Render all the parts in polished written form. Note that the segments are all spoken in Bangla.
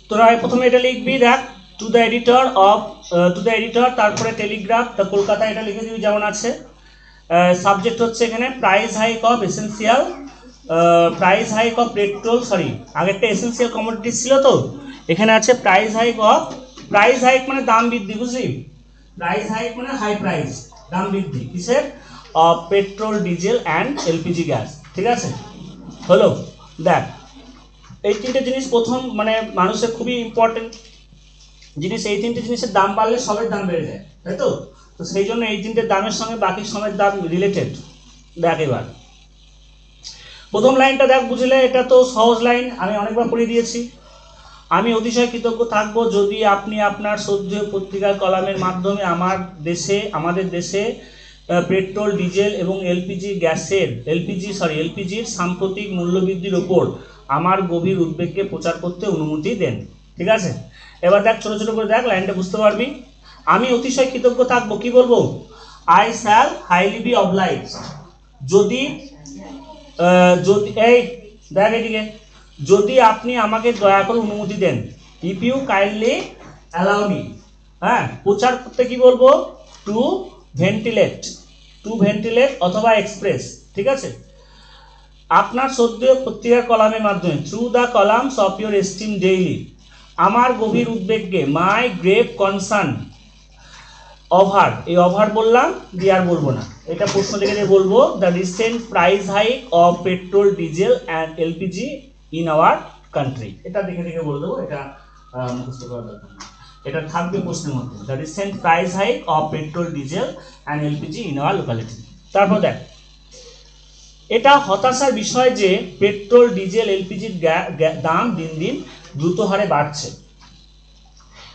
তোরা প্রথমে এটা লিখবি, দেখ টু দ্য এডিটর, তারপরে টেলিগ্রাফ দ্য কলকাতা এটা লিখে দিবি যেমন আছে। সাবজেক্ট হচ্ছে এখানে price hike of essential, price hike of petrol, sorry আগেরটা এসেন্সিয়াল কমোডিটি ছিল, তো এখানে আছে price hike of, price hike মানে দাম বৃদ্ধি, বুঝলি? প্রাইস হাইক মানে হাই প্রাইস, দাম বৃদ্ধি কিসের? Of petrol, diesel and LPG gas. ঠিক আছে, হলো। দেখ এই তিনটে জিনিস প্রথম মানে মানুষের খুবই ইম্পর্টেন্ট জিনিস, এই তিনটে জিনিসের দাম বাড়লে সবের দাম বেড়ে যায়, তাই তো? তো সেই জন্য এই তিনটে দামের সঙ্গে বাকি সবের দাম রিলেটেড। দেখ এবার প্রথম লাইনটা দেখ, বুঝলে? এটা তো সহজ লাইন, আমি অনেকবার পড়ে দিয়েছি। আমি অতিশয় কৃতজ্ঞ থাকবো যদি আপনি আপনার শ্রদ্ধেয় পত্রিকার কলামের মাধ্যমে আমাদের দেশে পেট্রোল, ডিজেল এবং এলপিজির সাম্প্রতিক মূল্যবৃদ্ধির ওপর আমার গভীর উদ্বেগকে প্রচার করতে অনুমতি দেন। ঠিক আছে, এবার দেখ ছোট ছোট করে দেখ, লাইনটা বুঝতে পারবি। আমি অতিশয় কৃতজ্ঞ থাকবো, কি বলবো? I shall highly be obliged, যদি এই দেখ এদিকে, যদি আপনি আমাকে দয়া করে অনুমতি দেন, if you kindly allow me. হ্যাঁ, প্রচার করতে কি বলবো? টু ভেন্টিলেট অথবা এক্সপ্রেস। ঠিক আছে, আপনার শ্রদ্ধেয় পত্রিকার কলামের মাধ্যমে, through the columns of your esteem daily, আমার গভীর উদ্বেগকে, মাই গ্রেভ কনসার্ন ওভার, এই ওভার বললাম দিয়ে আর বলবো না, এটা প্রশ্ন থেকে বলবো, the recent price hike of petrol, diesel and LPG in our country. এটা দেখে দেখে বলে দেবো, এটা মুখস্থ করার দরকার নেই, এটা থাকবে প্রশ্নের মধ্যে, the recent price hike of petrol, diesel and LPG in our locality. তারপর দেখ, এটা হতাশার বিষয় যে পেট্রোল, ডিজেল, এলপিজির দাম দিন দিন দ্রুত হারে বাড়ছে।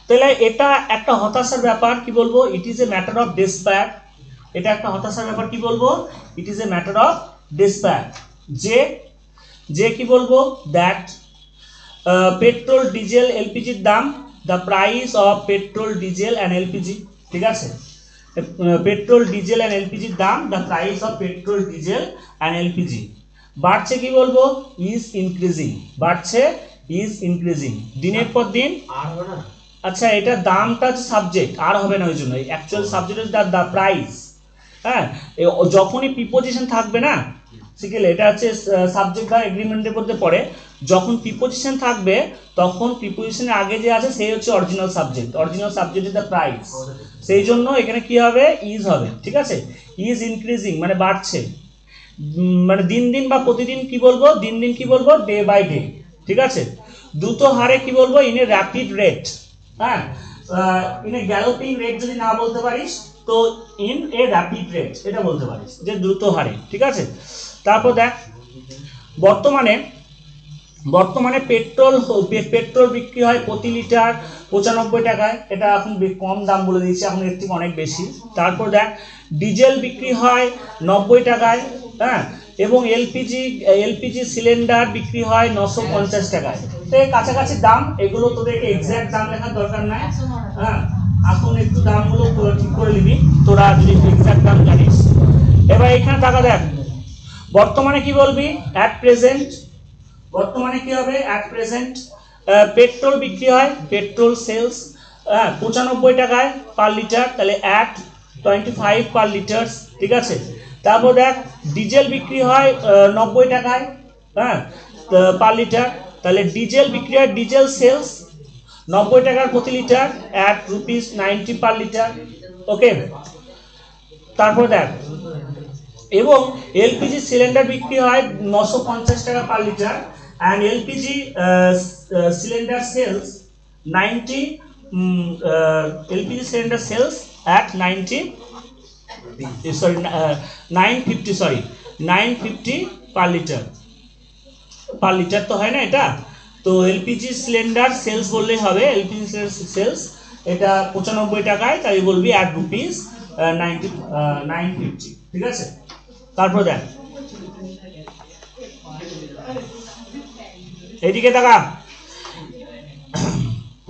তাহলে এটা একটা হতাশার ব্যাপার, কি বলবো? It is a matter of despair. এটা একটা হতাশার ব্যাপার, কি বলবো? It is a matter of despair. যে কি বলবো? দ্যাট পেট্রোল, ডিজেল, এলপিজির দাম, the price of petrol, diesel and LPG. ঠিক আছে, পেট্রোল, ডিজেল অ্যান্ড এলপিজির দাম, the price of petrol, diesel and LPG বাড়ছে, কি বলবো? ইজ ইনক্রিজিং, বাড়ছে, ইজ ইনক্রিজিং, দিনের পর দিন। আচ্ছা, এটা দামটা হচ্ছে সাবজেক্ট, আর হবে না, ওই জন্য অ্যাকচুয়াল সাবজেক্ট হচ্ছে দ্য প্রাইস। হ্যাঁ, যখনই প্রিপোজিশন থাকবে না, শিখলে এটা হচ্ছে সাবজেক্ট বা এগ্রিমেন্টের মধ্যে পড়ে, যখন প্রিপোজিশন থাকবে তখন প্রিপোজিশনের আগে যে আছে সেই হচ্ছে original subject is the price, সেই জন্য এখানে কি হবে? ইজ হবে। ঠিক আছে, ইজ ইনক্রিজিং মানে বাড়ছে, মানে দিন দিন বা প্রতিদিন, কি বলবো? দিন দিন কি বলবো? Day by day. ঠিক আছে, দ্রুত হারে কি বলবো? In a rapid rate. হ্যাঁ, ইন এ গ্যালোপিং রেট যদি না বলতে পারিস তো ইন এ র্যাপিড রেট এটা বলতে পারিস, যে দ্রুত হারে। ঠিক আছে, তারপর দেখ, বর্তমানে পেট্রোল বিক্রি হয় প্রতি লিটার 95 টাকায়, এটা এখন কম দাম বলে দিয়েছে, এখন এর থেকে অনেক বেশি। তারপর দেখ, ডিজেল বিক্রি হয় 90 টাকায়, হ্যাঁ, এবং এলপিজি সিলিন্ডার বিক্রি হয় 950 টাকায়। তো এই কাছাকাছি দাম, এগুলো তোদেরকে এক্সাক্ট দাম লেখার দরকার নাই। হ্যাঁ, এখন একটু দামগুলো ঠিক করে নিবি তোরা যদি এক্সাক্ট দাম জানিস। এবার এখানে টাকা দেখ, বর্তমানে কি বলবি? At present. বর্তমানে কি হবে? At present. পেট্রোল বিক্রি হয়, পেট্রোল সেলস 95 টাকায় পার লিটার, তাহলে অ্যাট 25 পার লিটার। ঠিক আছে, তারপর দেখ, ডিজেল বিক্রি হয় 90 টাকায়, হ্যাঁ, পার লিটার, তাহলে ডিজেল বিক্রি হয়, ডিজেল সেলস 90 টাকার প্রতি লিটার, অ্যাট ₹90 পার লিটার। ওকে, তারপর দেখ, এবং এলপিজি সিলিন্ডার বিক্রি হয় 950 টাকা per litre, and LPG cylinder sales 90 LPG cylinder sales at 950 per litre. Per litre তো হয় না এটা, তো এলপিজি সিলিন্ডার সেলস বললেই হবে, এলপিজি সেলস এটা 95 টাকায়, তাই বলবি অ্যাট ₹950। ঠিক আছে, তারপর দেখ, এদিকে দেখা,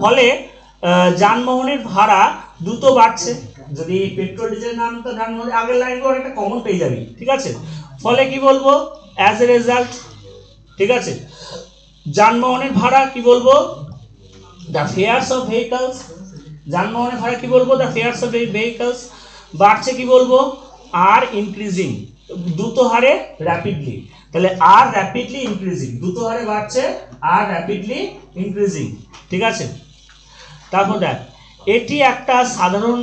ফলে যানবাহনের ভাড়া দ্রুত বাড়ছে। যদি পেট্রোল ডিজেল নাম তো যানবাহনের আগের লাইনগুলো একটা কমন পেয়ে যাবি। ঠিক আছে, ফলে কি বলবো? As a result. ঠিক আছে, যানবাহনের ভাড়া কি বলবো? দ্য ফেয়ার্স অফ ভেহিকলস, যানবাহনের ভাড়া কি বলবো, দ্য ফেয়ার্স অফ ভেহিকলস বাড়ছে কি বলবো, আর ইনক্রিজিং, দ্রুত হারে, র্যাপিডলি। তাহলে আর র্যাপিডলি ইনক্রিজিং, দ্রুত হারে বাড়ছে আর র্যাপিডলি ইনক্রিজিং, ঠিক আছে। তারপর দেখ, এটি একটা সাধারণ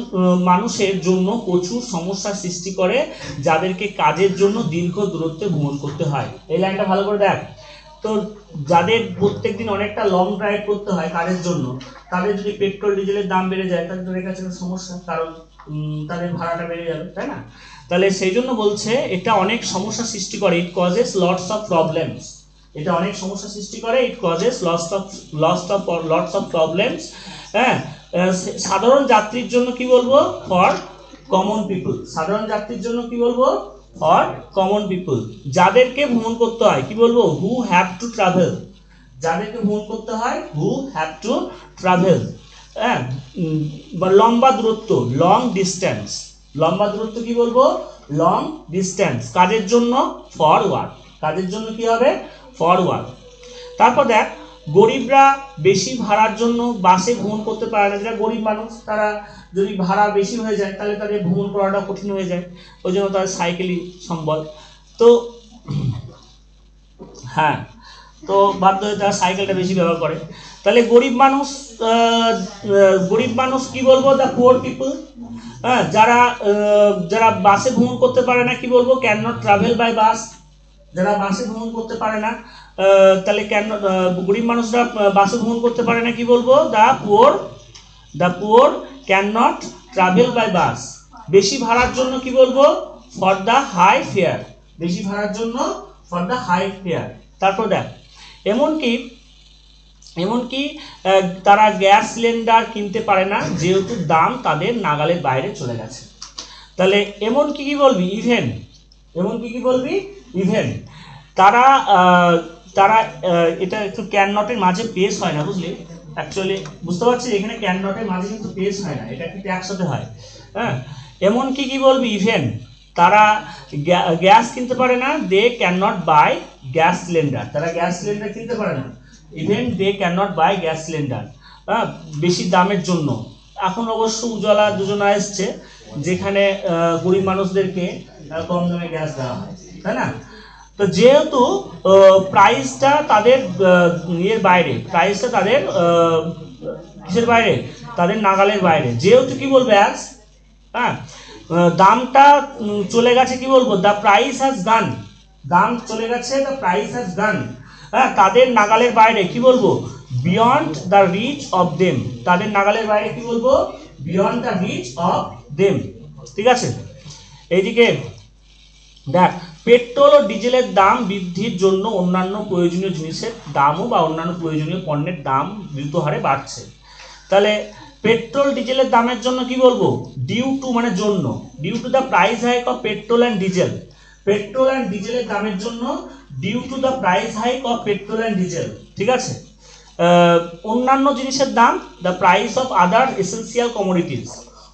মানুষের জন্য প্রচুর সমস্যার সৃষ্টি করে যাদেরকে কাজের জন্য দীর্ঘ দূরত্বে ভ্রমণ করতে হয়। এই লাইনটা ভালো করে দেখ। তো যাদের প্রত্যেকদিন অনেকটা লং ড্রাইভ করতে হয় কাজের জন্য, তাদের যদি পেট্রোল ডিজেলের দাম বেড়ে যায় তাদের কাছে সমস্যা, কারণ তাদের ভাড়াটা বেড়ে যাবে, তাই না? তাহলে সেই জন্য বলছে এটা অনেক সমস্যা সৃষ্টি করে, it causes lots of problems, এটা অনেক সমস্যা সৃষ্টি করে, it causes lots of problems. হ্যাঁ, সাধারণ যাত্রীর জন্য কি বলবো, ফর কমন পিপল, সাধারণ যাত্রীর জন্য কি বলবো, ফর কমন পিপল। যাদেরকে ভ্রমণ করতে হয় কি বলবো, হু হ্যাভ টু ট্রাভেল, যাদেরকে ভ্রমণ করতে হয় হু হ্যাভ টু ট্রাভেল। হ্যাঁ, লম্বা দূরত্ব, লং ডিস্টেন্স, লম্বা দূরত্ব কি বলবো, লং ডিস্টেন্স। কাজের জন্য ফর ওয়ার্ক, কাজের জন্য কি হবে, ফর ওয়ার্ক। তারপর দেখ, গরিবরা বেশি ভাড়ার জন্য বাসে ভ্রমণ করতে পারে না, যারা গরিব মানুষ তারা যদি ভাড়া বেশি হয়ে যায় তাহলে তাদের ভ্রমণ করাটা কঠিন হয়ে যায়, ওই জন্য তাদের সাইকেলই সম্বল। তো হ্যাঁ, তো বাধ্য হয়ে তারা সাইকেলটা বেশি ব্যবহার করে। তাহলে গরিব মানুষ কি বলবো, দ্য পুয়ার পিপল। হ্যাঁ, যারা বাসে ভ্রমণ করতে পারে না কি বলবো, can not travel by bus, যারা বাসে ভ্রমণ করতে পারে না, তাহলে গরিব মানুষরা বাসে ভ্রমণ করতে পারে না কি বলবো, the poor can not travel by bus. বেশি ভাড়ার জন্য কি বলবো, ফর দ্য হাই ফেয়ার, বেশি ভাড়ার জন্য ফর দ্য হাই ফেয়ার। তারপর দেখ, এমনকি তারা গ্যাস সিলিন্ডার কিনতে পারে না যেহেতু দাম তাদের নাগালের বাইরে চলে গেছে। তাহলে এমনকি কি বলবি, ইভেন, এমনকি কি বলবি, ইভেন তারা এটা একটু ক্যান নটের মাঝে পেশ হয় না, বুঝলি, অ্যাকচুয়ালি বুঝতে পারছি, এখানে ক্যান নটের মাঝে কিন্তু পেশ হয় না, এটা কিন্তু একসাথে হয়। হ্যাঁ, এমনকি কি বলবি, ইভেন তারা গ্যাস কিনতে পারে না, they can not buy gas cylinder, তারা গ্যাস সিলিন্ডার কিনতে পারে না, even they can not buy gas cylinder, বেশি দামের জন্য। এখন অবশ্য উজ্জ্বলা যোজনা এসছে যেখানে গরিব মানুষদেরকে কম দামে গ্যাস দেওয়া হয়, তাই না? তো যেহেতু প্রাইসটা তাদের ইয়ের বাইরে, প্রাইসটা তাদের কিসের বাইরে, তাদের নাগালের বাইরে, যেহেতু কি বলবে অ্যাজ, হ্যাঁ, দামটা চলে গেছে কি বলবো, দ্য প্রাইস হ্যাজ গান, দাম চলে গেছে, দ্য প্রাইস হ্যাজ গান, হ্যাঁ, তাদের নাগালের বাইরে কি বলবো, beyond the reach of them, তাদের নাগালের বাইরে কি বলবো, beyond the reach of them, ঠিক আছে। এইদিকে দেখ, পেট্রোল ও ডিজেলের দাম বৃদ্ধির জন্য অন্যান্য প্রয়োজনীয় জিনিসের দামও বা অন্যান্য প্রয়োজনীয় পণ্যের দাম দ্রুত হারে বাড়ছে। তাহলে পেট্রোল ডিজেলের দামের জন্য কি বলবো, ডিউ টু মানে জন্য, due to the price hike of petrol and diesel, petrol and ডিজেলের দামের জন্য due to the price hike of petrol and diesel, ঠিক আছে। অন্যান্য জিনিসের দাম, the price of other essential commodities,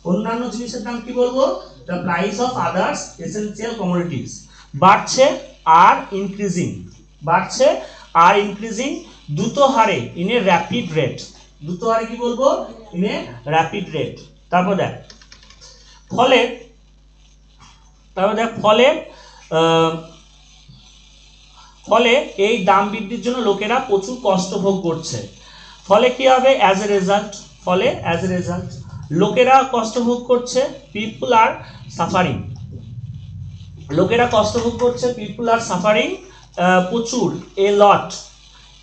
অন্যান্য জিনিসের দাম কি বলবো, the price of others essential commodities বাড়ছে আর ইনক্রিজিং, বাড়ছে আর ইনক্রিজিং দ্রুত হারে, ইন এ র্যাপিড রেট, দ্রুত হারে কি বলবো, ইন এ র্যাপিড রেট। তারপর দেখ, ফলে ফলে এই দাম বৃদ্ধির জন্য লোকেরা প্রচুর কষ্ট ভোগ করছে। ফলে কি হবে, অ্যাজ এ রেজাল্ট, ফলে অ্যাজ এ রেজাল্ট লোকেরা কষ্ট ভোগ করছে, পিপল আর সাফারিং, লোকেরা কষ্ট ভোগ করছে, পিপল আর সাফারিং প্রচুর, এ লট,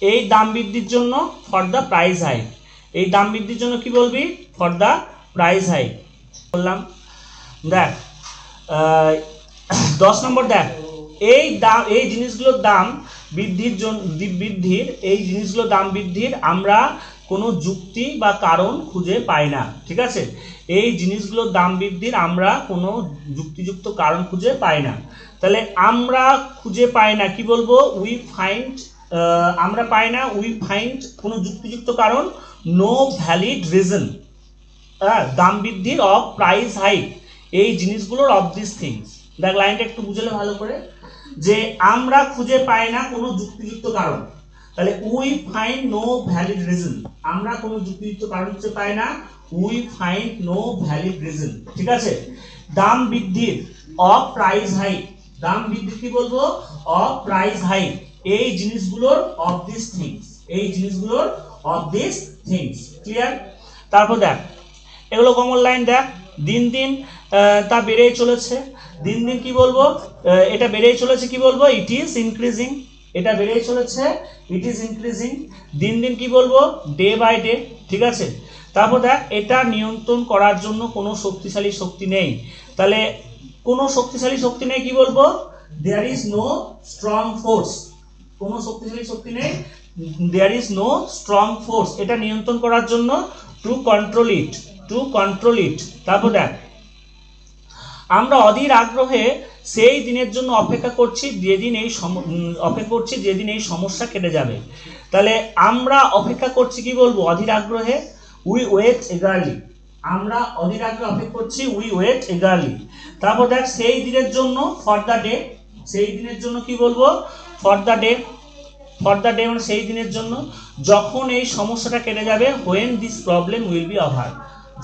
এই দাম বৃদ্ধির জন্য, ফর দ্য প্রাইস হাইক, এই দাম বৃদ্ধির জন্য কি বলবি, ফর দ্য প্রাইস হাইক বললাম। দেখ 10 নম্বর, দেখ এই জিনিসগুলোর দাম বৃদ্ধির আমরা কোনো যুক্তি বা কারণ খুঁজে পাই না, ঠিক আছে, এই জিনিসগুলোর দাম বৃদ্ধির আমরা কোনো যুক্তিযুক্ত কারণ খুঁজে পাই না। তাহলে আমরা খুঁজে পাই না কি বলবো, উই ফাইন্ড, আমরা পাই না, উই ফাইন্ড কোনো যুক্তিযুক্ত কারণ, নো ভ্যালিড রিজন, দাম বৃদ্ধির অফ প্রাইস হাইক, এই জিনিসগুলোর অফ দিস থিংস। দেখ লাইনটা একটু বুঝলে ভালো করে, যে আমরা খুঁজে পাই না কোনো যুক্তিযুক্ত কারণ, তাহলে we find no valid reason, আমরা কোনো যুক্তিযুক্ত কারণ খুঁজে পাই না, we find no valid reason, ঠিক আছে। দাম বৃদ্ধির, অফ প্রাইস হাইক, দাম বৃদ্ধি কি বলবো, অফ প্রাইস হাইক, এই জিনিসগুলোর অফ দিস থিংস, এই জিনিসগুলোর অফ দিস থিংস, ক্লিয়ার। তারপর দেখ এগুলো কমন লাইন, দেখ দিন দিন তা বেড়েই চলেছে, দিন দিন কি বলবো, এটা বেড়েই চলেছে কি বলবো, ইট ইজ ইনক্রিজিং, এটা বেড়েই চলেছে, ইট ইজ ইনক্রিজিং। দিন দিন কি বলবো, ডে বাই ডে, ঠিক আছে। তারপর দেখ এটা নিয়ন্ত্রণ করার জন্য কোনো শক্তিশালী শক্তি নেই, তাহলে কোনো শক্তিশালী শক্তি নেই কি বলবো, there is no strong force, কোনো শক্তিশালী শক্তি নেই, there is no strong force, এটা নিয়ন্ত্রণ করার জন্য, to control it, to control it. তারপর দেখ আমরা অধীর আগ্রহে সেই দিনের জন্য অপেক্ষা করছি যেদিন এই সমস্যা কেটে যাবে, তাহলে আমরা অপেক্ষা করছি কি বলবো, অধীর আগ্রহে, উই ওয়েট এগারলি, আমরা অধীর আগ্রহে অপেক্ষা করছি, উই ওয়েট এগারলি। তারপর দেখ সেই দিনের জন্য, ফর দ্য ডে, সেই দিনের জন্য কি বলবো, for the day, for the day মানে সেই দিনের জন্য, যখন এই সমস্যাটা কেটে যাবে, when this problem will be over,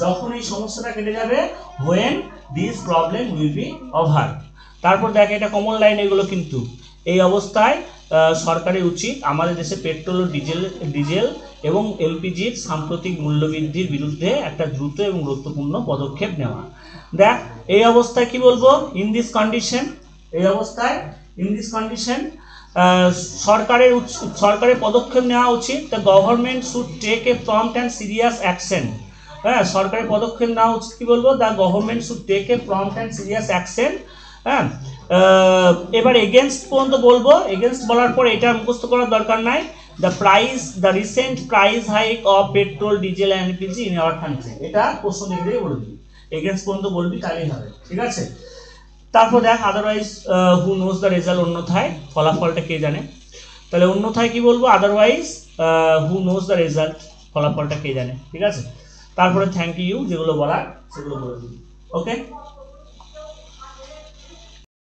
যখন এই সমস্যাটা কেটে যাবে, when this problem will be over. তারপর দেখ এটা কমন লাইন, এগুলো কিন্তু এই অবস্থায় সরকারের উচিত আমাদের দেশে পেট্রোল ও ডিজেল এবং এলপিজির সাম্প্রতিক মূল্যবৃদ্ধির বিরুদ্ধে একটা দ্রুত এবং গুরুত্বপূর্ণ পদক্ষেপ নেওয়া। দেখ এই অবস্থায় কি বলবো, ইন দিস কন্ডিশন, এই অবস্থায় ইন দিস কন্ডিশন সরকারের পদক্ষেপ নেওয়া উচিত, the government should take a prompt and serious action, হ্যাঁ সরকারের পদক্ষেপ নেওয়া উচিত কি বলবো, the government should take a prompt and serious action, হ্যাঁ। এবার এগেনস্ট পর্যন্ত বলবো, এগেনস্ট বলার পর এটা মুখস্থ করার দরকার নাই, the recent price hike of petrol diesel and LPG in our country, এটা প্রশ্ন দেখলেই বলবি, এগেনস্ট পর্যন্ত বলবি তাহলেই হবে, ঠিক আছে। তারপর দেখ otherwise who knows the result, অন্যথায় ফলাফলটা কে জানে, তাহলে অন্যথায় কি বলবো, otherwise who knows the result, ফলাফলটা কে জানে, ঠিক আছে। তারপরে থ্যাংক ইউ, যেগুলো বলার সেগুলো বলে দিবি, ওকে।